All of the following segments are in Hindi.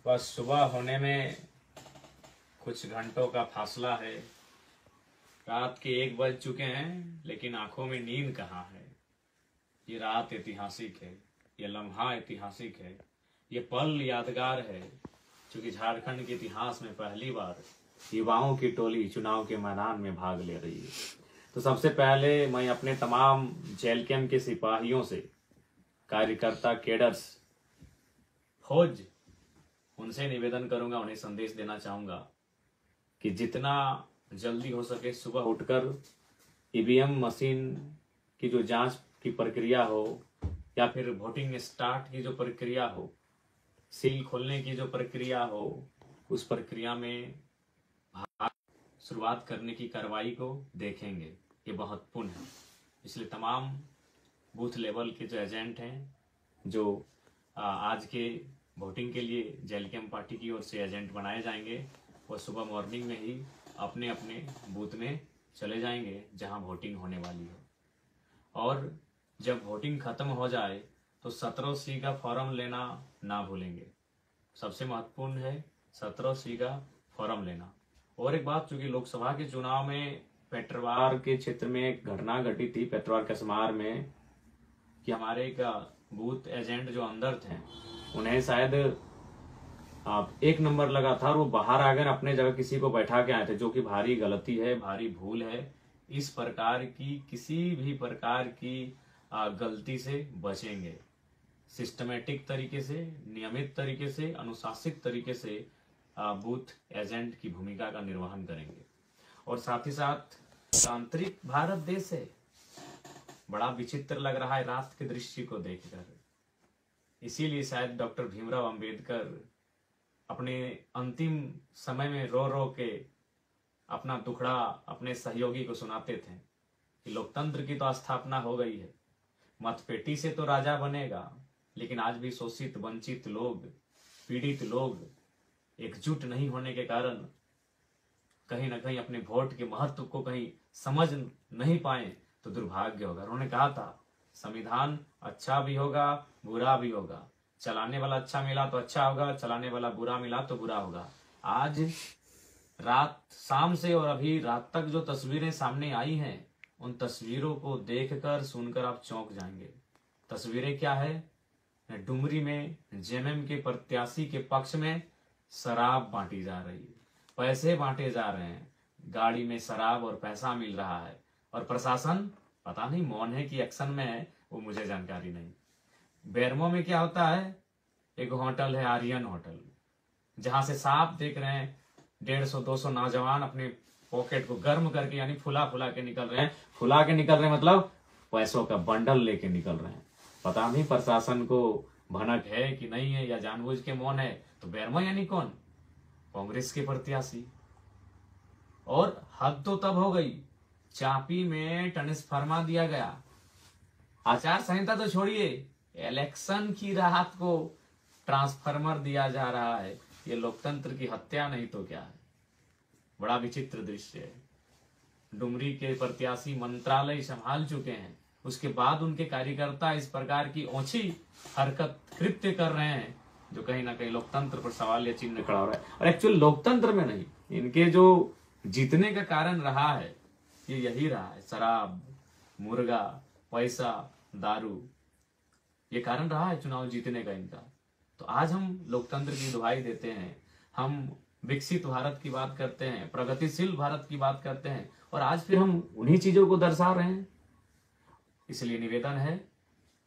बस सुबह होने में कुछ घंटों का फासला है। रात के 1 बज चुके हैं, लेकिन आंखों में नींद कहाँ है। ये रात ऐतिहासिक है, ये लम्हा ऐतिहासिक है, ये पल यादगार है, क्योंकि झारखंड के इतिहास में पहली बार युवाओं की टोली चुनाव के मैदान में भाग ले रही है। तो सबसे पहले मैं अपने तमाम जेल कैंप के सिपाहियों से, कार्यकर्ता, केडर्स, फौज, उनसे निवेदन करूंगा, उन्हें संदेश देना चाहूंगा कि जितना जल्दी हो सके सुबह उठकर ईवीएम मशीन की जो जांच की प्रक्रिया हो या फिर वोटिंग स्टार्ट की जो प्रक्रिया हो, सील खोलने की जो प्रक्रिया हो, उस प्रक्रिया में शुरुआत करने की कार्रवाई को देखेंगे। ये बहुत पुण्य है। इसलिए तमाम बूथ लेवल के जो एजेंट हैं, जो आज के वोटिंग के लिए जेल कैंप पार्टी की ओर से एजेंट बनाए जाएंगे, वो सुबह मॉर्निंग में ही अपने अपने बूथ में चले जाएंगे जहां वोटिंग होने वाली है। और जब वोटिंग खत्म हो जाए तो 17C का फॉर्म लेना ना भूलेंगे। सबसे महत्वपूर्ण है 17C का फॉर्म लेना। और एक बात, चूंकि लोकसभा के चुनाव में पेट्रवार के क्षेत्र में एक घटना घटी थी, पेट्रवार कसमार में, कि हमारे का बूथ एजेंट जो अंदर थे, उन्हें शायद 1 नंबर लगा था और वो बाहर आ गए, अपने जगह किसी को बैठा के आए थे, जो कि भारी गलती है, भारी भूल है। इस प्रकार की किसी भी प्रकार की गलती से बचेंगे। सिस्टमेटिक तरीके से, नियमित तरीके से, अनुशासित तरीके से बूथ एजेंट की भूमिका का निर्वहन करेंगे। और साथ ही साथ तांत्रिक भारत देश है, बड़ा विचित्र लग रहा है रात के दृश्य को देखकर। इसीलिए शायद डॉक्टर भीमराव अंबेडकर अपने अंतिम समय में रो रो के अपना दुखड़ा अपने सहयोगी को सुनाते थे कि लोकतंत्र की तो स्थापना हो गई है, मतपेटी से तो राजा बनेगा, लेकिन आज भी शोषित, वंचित लोग, पीड़ित लोग एकजुट नहीं होने के कारण कहीं ना कहीं अपने वोट के महत्व को कहीं समझ नहीं पाए तो दुर्भाग्य होगा। उन्होंने कहा था संविधान अच्छा भी होगा, बुरा भी होगा, चलाने वाला अच्छा मिला तो अच्छा होगा, चलाने वाला बुरा मिला तो बुरा होगा। आज रात, शाम से और अभी रात तक जो तस्वीरें सामने आई हैं, उन तस्वीरों को देखकर, सुनकर आप चौंक जाएंगे। तस्वीरें क्या है? डुमरी में जेएमएम के प्रत्याशी के पक्ष में शराब बांटी जा रही है, पैसे बांटे जा रहे हैं, गाड़ी में शराब और पैसा मिल रहा है, और प्रशासन पता नहीं मौन है कि एक्शन में है, वो मुझे जानकारी नहीं। बेरमो में क्या होता है? एक होटल है, आर्यन होटल, जहां से साफ देख रहे हैं 150-200 नौजवान अपने पॉकेट को गर्म करके, यानी फुला फुला के निकल रहे हैं। फुला के निकल रहे हैं मतलब पैसों का बंडल लेके निकल रहे हैं। पता नहीं प्रशासन को भनक है कि नहीं है, या जानबूझ के मौन है। तो बेरमो यानी कौन? कांग्रेस के प्रत्याशी। और हद तो तब हो गई, चापी में ट्रांसफार्मर दिया गया। आचार संहिता तो छोड़िए, इलेक्शन की राहत को ट्रांसफार्मर दिया जा रहा है। ये लोकतंत्र की हत्या नहीं तो क्या है? बड़ा विचित्र दृश्य है। डुमरी के प्रत्याशी मंत्रालय संभाल चुके हैं, उसके बाद उनके कार्यकर्ता इस प्रकार की ओछी हरकत, कृत्य कर रहे हैं, जो कहीं ना कहीं लोकतंत्र पर सवाल या चिन्ह खड़ा हो रहा है। और एक्चुअल लोकतंत्र में नहीं, इनके जो जीतने का कारण रहा है, ये यही रहा है, शराब, मुर्गा, पैसा, दारू, ये कारण रहा है चुनाव जीतने का इनका। तो आज हम लोकतंत्र की दुहाई देते हैं, हम विकसित भारत की बात करते हैं, प्रगतिशील भारत की बात करते हैं, और आज फिर हम उन्हीं चीजों को दर्शा रहे हैं। इसलिए निवेदन है,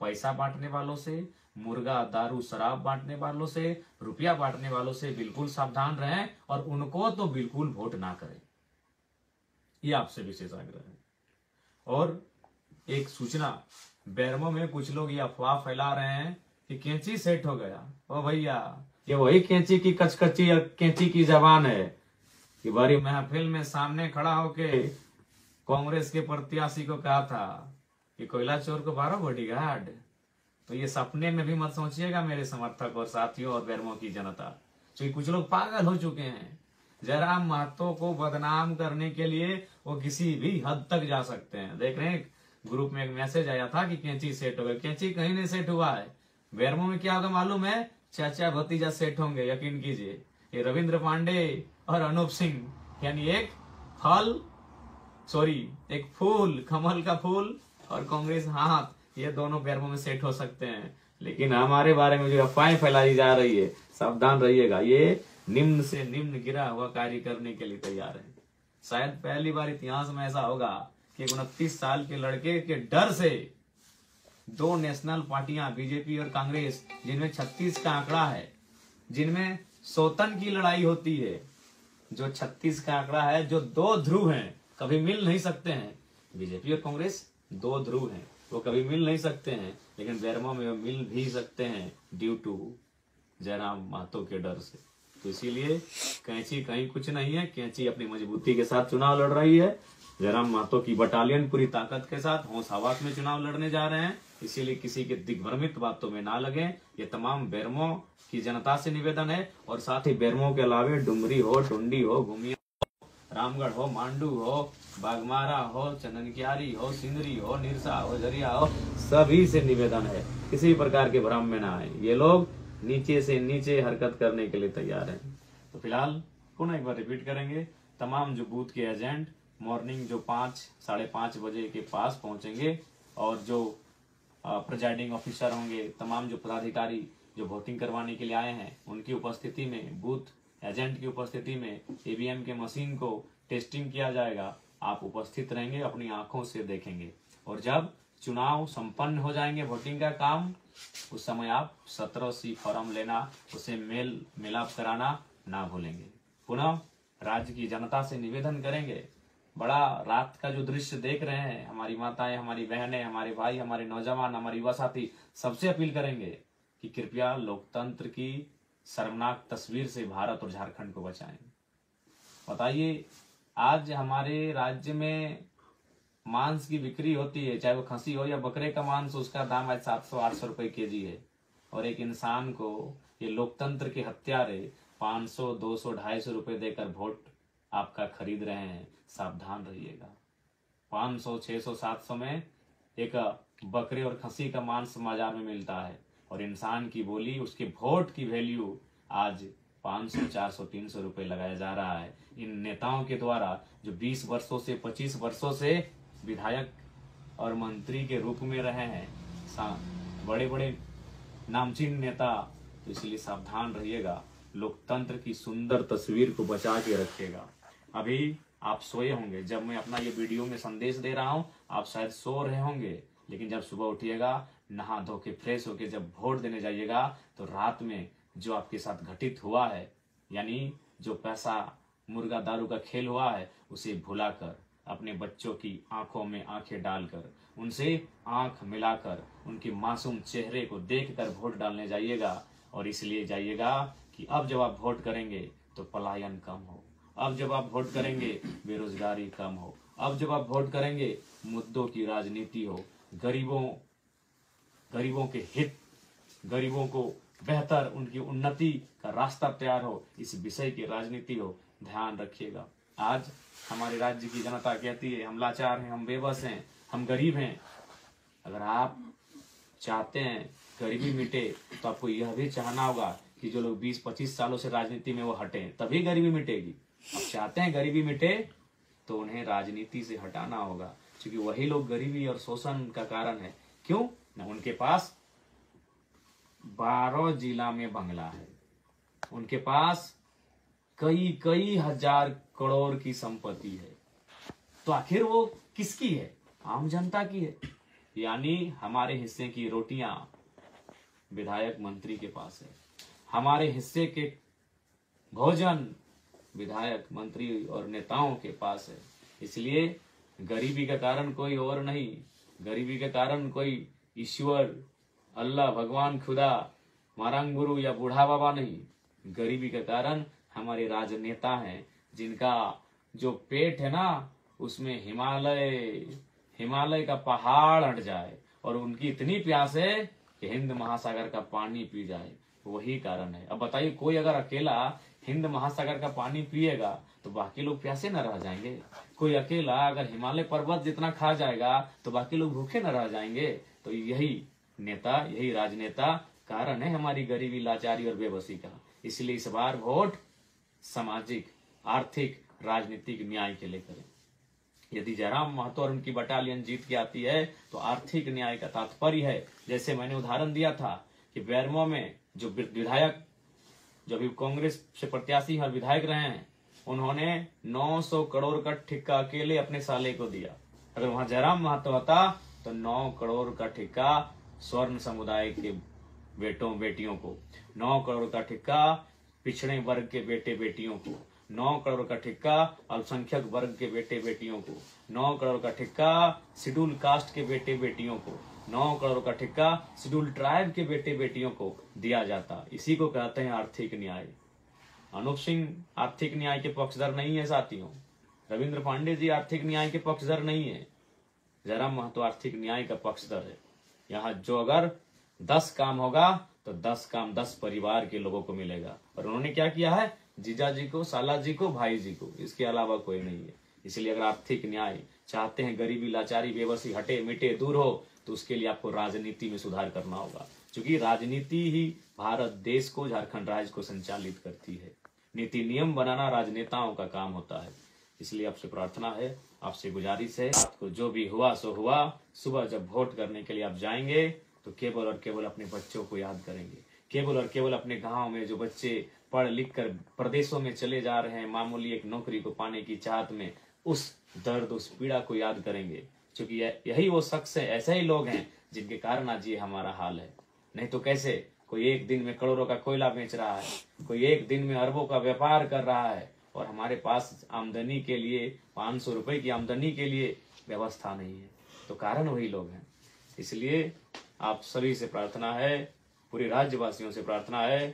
पैसा बांटने वालों से, मुर्गा, दारू, शराब बांटने वालों से, रुपया बांटने वालों से बिल्कुल सावधान रहें, और उनको तो बिल्कुल वोट ना करें। ये आपसे विशेष आग्रह है। और एक सूचना, बेरमो में कुछ लोग ये अफवाह फैला रहे हैं कि कैंची सेट हो गया। ओ भैया, ये वही कैंची की कचकची और कैंची की जबान है कि बड़ी महफिल में सामने खड़ा होके कांग्रेस के प्रत्याशी को कहा था कि कोयला चोर को 12 बॉडीगार्ड। तो ये सपने में भी मत सोचिएगा मेरे समर्थक और साथियों और बेरमो की जनता, क्योंकि कुछ लोग पागल हो चुके हैं। जयराम महतो को बदनाम करने के लिए वो किसी भी हद तक जा सकते हैं। देख रहे हैं, ग्रुप में एक मैसेज आया था कि कैंची सेट हो गया। कैंची कहीं नहीं सेट हुआ है। बेरमो में क्या होगा मालूम है? चाचा भतीजा सेट होंगे, यकीन कीजिए। ये रविंद्र पांडे और अनूप सिंह, यानी एक फूल, कमल का फूल और कांग्रेस हाथ, ये दोनों पैरों में सेट हो सकते हैं। लेकिन हमारे बारे में जो अफवाहें फैलाई जा रही है, सावधान रहिएगा, ये निम्न से निम्न गिरा हुआ कार्य करने के लिए तैयार है। शायद पहली बार इतिहास में ऐसा होगा कि 29 साल के लड़के के डर से दो नेशनल पार्टियां बीजेपी और कांग्रेस, जिनमें 36 का आंकड़ा है, जिनमें सौतन की लड़ाई होती है, जो 36 का आंकड़ा है, जो दो ध्रुव हैं, कभी मिल नहीं सकते हैं। बीजेपी और कांग्रेस दो ध्रुव हैं, वो कभी मिल नहीं सकते हैं, लेकिन बेरमो में मिल भी सकते हैं ड्यू टू जयराम महतो के डर से। तो इसीलिए कैंची कहीं कुछ नहीं है, कैंची अपनी मजबूती के साथ चुनाव लड़ रही है। जयराम महतो की बटालियन पूरी ताकत के साथ होश हवास में चुनाव लड़ने जा रहे हैं। इसीलिए किसी के दिग्भ्रमित बातों में ना लगे। ये तमाम बेरमो की जनता से निवेदन है, और साथ ही बेरमो के अलावे डुमरी हो, टुंडी हो, घुमिया हो, रामगढ़ हो, मांडू हो, बागमारा हो, चंदनकियारी हो, सिंदरी हो, निरसा हो, झरिया हो, सभी से निवेदन है किसी प्रकार के भ्रम में ना आए। ये लोग नीचे से नीचे हरकत करने के लिए तैयार हैं। तो फिलहाल पुनः एक बार रिपीट करेंगे, तमाम जो बूथ के एजेंट मॉर्निंग जो 5-5:30 बजे के पास पहुंचेंगे, और जो प्रिजाइडिंग ऑफिसर होंगे, तमाम जो पदाधिकारी जो वोटिंग करवाने के लिए आए हैं, उनकी उपस्थिति में, बूथ एजेंट की उपस्थिति में ईवीएम के मशीन को टेस्टिंग किया जाएगा। आप उपस्थित रहेंगे, अपनी आंखों से देखेंगे, और जब चुनाव संपन्न हो जाएंगे, वोटिंग का काम, उस समय आप 17C फॉर्म लेना, उसे मेल मिलाप कराना ना भूलेंगे। पुनः राज्य की जनता से निवेदन करेंगे, बड़ा रात का जो दृश्य देख रहे हैं, हमारी माताएं, हमारी बहनें, हमारे भाई, हमारे नौजवान, हमारे युवा साथी, सबसे अपील करेंगे कि कृपया लोकतंत्र की शर्मनाक तस्वीर से भारत और झारखंड को बचाएं। बताइए, आज हमारे राज्य में मांस की बिक्री होती है, चाहे वो खसी हो या बकरे का मांस, उसका दाम आज 700-800 रुपए केजी है, और एक इंसान को ये लोकतंत्र के हत्यारे 500, 200, 250 रुपए देकर वोट आपका खरीद रहे हैं। सावधान रहिएगा। 500, 600, 700 में एक बकरे और खसी का मांस बाजार में मिलता है, और इंसान की बोली, उसके वोट की वैल्यू आज 500, 400, 300 रुपए लगाया जा रहा है इन नेताओं के द्वारा, जो 20 वर्षों से 25 वर्षों से विधायक और मंत्री के रूप में रहे हैं, बड़े बड़े नामचीन नेता। तो इसलिए सावधान रहिएगा, लोकतंत्र की सुंदर तस्वीर को बचा के रखिएगा। अभी आप सोए होंगे, जब मैं अपना ये वीडियो में संदेश दे रहा हूं, आप शायद सो रहे होंगे, लेकिन जब सुबह उठिएगा, नहा धो के फ्रेश होके जब वोट देने जाइएगा, तो रात में जो आपके साथ घटित हुआ है, यानी जो पैसा मुर्गा दारू का खेल हुआ है, उसे भुलाकर, अपने बच्चों की आंखों में आंखें डालकर, उनसे आंख मिलाकर, उनके मासूम चेहरे को देखकर वोट डालने जाइएगा। और इसलिए जाइएगा कि अब जब आप वोट करेंगे तो पलायन कम हो, अब जब आप वोट करेंगे बेरोजगारी कम हो, अब जब आप वोट करेंगे मुद्दों की राजनीति हो, गरीबों के हित, गरीबों को बेहतर, उनकी उन्नति का रास्ता तैयार हो, इस विषय की राजनीति हो। ध्यान रखिएगा। आज हमारे राज्य की जनता कहती है, हम लाचार हैं, हम बेबस हैं, हम गरीब हैं। अगर आप चाहते हैं गरीबी मिटे, तो आपको यह भी चाहना होगा कि जो लोग 20-25 सालों से राजनीति में वो हटें, तभी गरीबी मिटेगी। आप चाहते हैं गरीबी मिटे, तो उन्हें राजनीति से हटाना होगा, क्योंकि वही लोग गरीबी और शोषण का कारण है। क्यों? ना उनके पास 12 जिला में बंगला है, उनके पास कई हजार करोड़ की संपत्ति है, तो आखिर वो किसकी है? आम जनता की है। यानी हमारे हिस्से की रोटियां विधायक मंत्री के पास है, हमारे हिस्से के भोजन विधायक मंत्री और नेताओं के पास है। इसलिए गरीबी का कारण कोई और नहीं, गरीबी का कारण कोई ईश्वर, अल्लाह, भगवान, खुदा, मारंग गुरु या बूढ़ा बाबा नहीं। गरीबी का कारण हमारे राजनेता हैं, जिनका जो पेट है ना, उसमें हिमालय का पहाड़ हट जाए, और उनकी इतनी प्यास है कि हिंद महासागर का पानी पी जाए, वही कारण है। अब बताइए, कोई अगर अकेला हिंद महासागर का पानी पिएगा तो बाकी लोग प्यासे न रह जाएंगे? कोई अकेला अगर हिमालय पर्वत जितना खा जाएगा तो बाकी लोग भूखे न रह जाएंगे? तो यही नेता, यही राजनेता कारण है हमारी गरीबी, लाचारी और बेबसी का। इसलिए इस बार वोट सामाजिक, आर्थिक, राजनीतिक न्याय के लिए करें। यदि जयराम महतो और उनकी बटालियन जीत के आती है तो आर्थिक न्याय का तात्पर्य है, जैसे मैंने उदाहरण दिया था कि बेरमो में जो विधायक, जो भी कांग्रेस से प्रत्याशी और विधायक रहे हैं, उन्होंने 900 करोड़ का ठेका अकेले अपने साले को दिया। अगर वहां जयराम महतो होता तो 9 करोड़ का ठेका स्वर्ण समुदाय के बेटों बेटियों को, 9 करोड़ का ठेका पिछड़े वर्ग के बेटे बेटियों को, 9 करोड़ का ठेका अल्पसंख्यक वर्ग के बेटे बेटियों को, 9 करोड़ का ठेका शेड्यूल कास्ट के बेटे बेटियों को, 9 करोड़ का ठेका शेड्यूल ट्राइब के बेटे बेटियों को दिया जाता। इसी को कहते हैं आर्थिक न्याय। अनूप सिंह आर्थिक न्याय के पक्षधर नहीं है साथियों। रविंद्र पांडे जी आर्थिक न्याय के पक्षधर नहीं है। जयराम महतो आर्थिक न्याय का पक्षधर है। यहाँ जो अगर 10 काम होगा तो 10 काम 10 परिवार के लोगों को मिलेगा। और उन्होंने क्या किया है? जीजा जी को, साला जी को, भाई जी को, इसके अलावा कोई नहीं है। इसलिए अगर आर्थिक न्याय चाहते हैं, गरीबी, लाचारी, बेबसी हटे मिटे दूर हो, तो उसके लिए आपको राजनीति में सुधार करना होगा। क्योंकि राजनीति ही भारत देश को, झारखंड राज्य को संचालित करती है। नीति नियम बनाना राजनेताओं का काम होता है। इसलिए आपसे प्रार्थना है, आपसे गुजारिश है, आपको जो भी हुआ सो हुआ। सुबह जब वोट करने के लिए आप जाएंगे तो केवल और केवल अपने बच्चों को याद करेंगे। केवल और केवल अपने गांव में जो बच्चे पढ़ लिख कर प्रदेशों में चले जा रहे हैं मामूली एक नौकरी को पाने की चाहत में, उस दर्द, उस पीड़ा को याद करेंगे। क्योंकि यही वो शख्स है, ऐसे ही लोग हैं जिनके कारण आज ये हमारा हाल है। नहीं तो कैसे? कोई एक दिन में करोड़ों का कोयला बेच रहा है, कोई एक दिन में अरबों का व्यापार कर रहा है, और हमारे पास आमदनी के लिए 500 रुपए की आमदनी के लिए व्यवस्था नहीं है। तो कारण वही लोग हैं। इसलिए आप सभी से प्रार्थना है, पूरे राज्यवासियों से प्रार्थना है,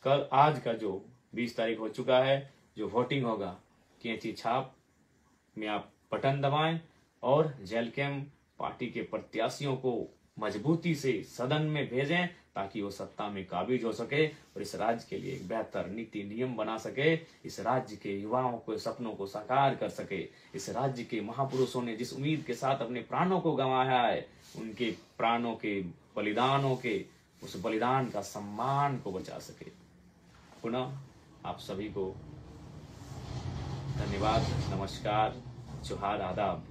कल आज का जो 20 तारीख हो चुका है, जो वोटिंग होगा, कैंची छाप में आप बटन दबाएं और जेलकेम पार्टी के प्रत्याशियों को मजबूती से सदन में भेजें, ताकि वो सत्ता में काबिज हो सके और इस राज्य के लिए एक बेहतर नीति नियम बना सके, इस राज्य के युवाओं को सपनों को साकार कर सके। इस राज्य के महापुरुषों ने जिस उम्मीद के साथ अपने प्राणों को गंवाया है, उनके प्राणों के बलिदानों के उस बलिदान का सम्मान को बचा सके। पुनः आप सभी को धन्यवाद, नमस्कार, जोहार, आदाब।